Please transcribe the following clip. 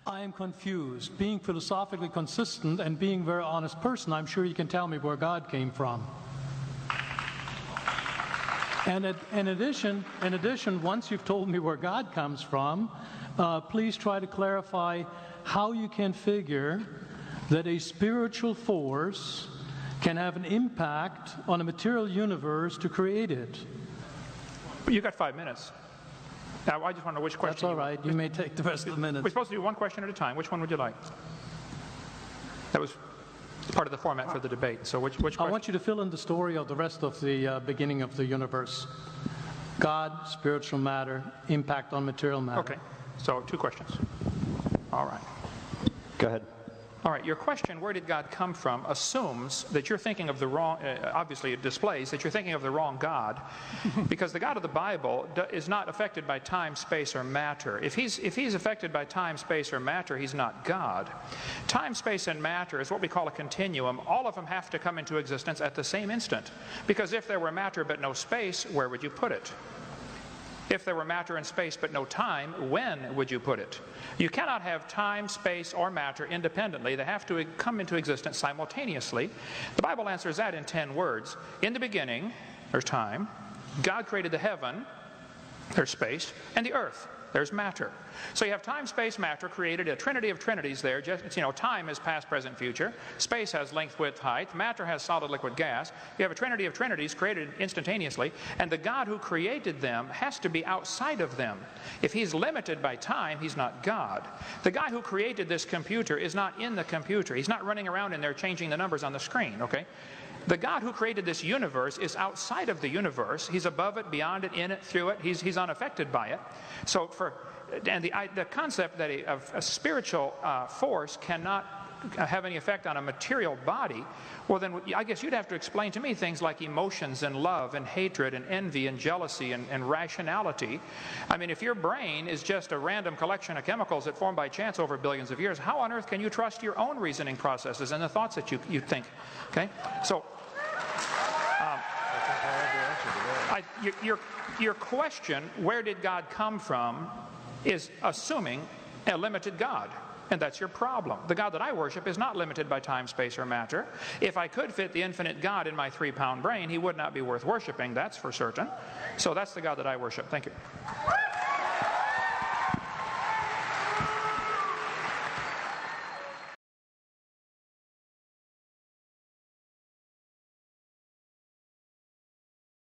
I am confused. Being philosophically consistent and being a very honest person, I'm sure you can tell me where God came from. And in addition, once you've told me where God comes from, please try to clarify how you can figure that a spiritual force can have an impact on a material universe to create it. You got 5 minutes. Now, I just want to know which question. That's all right. You may take the rest of the minutes. We're supposed to do one question at a time. Which one would you like? That was part of the format for the debate. So which question? I want you to fill in the story of the rest of the beginning of the universe. God, spiritual matter, impact on material matter. Okay. So 2 questions. All right. Go ahead. All right, your question, where did God come from, assumes that you're thinking of the wrong, obviously it displays that you're thinking of the wrong God, because the God of the Bible is not affected by time, space, or matter. If he's affected by time, space, or matter, he's not God. Time, space, and matter is what we call a continuum. All of them have to come into existence at the same instant, because if there were matter but no space, where would you put it? If there were matter and space but no time, when would you put it? You cannot have time, space, or matter independently. They have to come into existence simultaneously. The Bible answers that in 10 words. In the beginning, there's time. God created the heaven, there's space, and the earth, there's matter. So you have time, space, matter created a trinity of trinities there. Just, time is past, present, future. Space has length, width, height. Matter has solid, liquid, gas. You have a trinity of trinities created instantaneously. And the God who created them has to be outside of them. If he's limited by time, he's not God. The guy who created this computer is not in the computer. He's not running around in there changing the numbers on the screen, okay? The God who created this universe is outside of the universe. He's above it, beyond it, in it, through it. He's unaffected by it. So the concept that a spiritual force cannot have any effect on a material body, well then I guess you'd have to explain to me things like emotions and love and hatred and envy and jealousy and rationality. I mean, if your brain is just a random collection of chemicals that form by chance over billions of years, how on earth can you trust your own reasoning processes and the thoughts that you think? Okay, so your question, where did God come from, is assuming a limited God. And that's your problem. The God that I worship is not limited by time, space, or matter. If I could fit the infinite God in my 3-pound brain, he would not be worth worshiping, that's for certain. So that's the God that I worship. Thank you.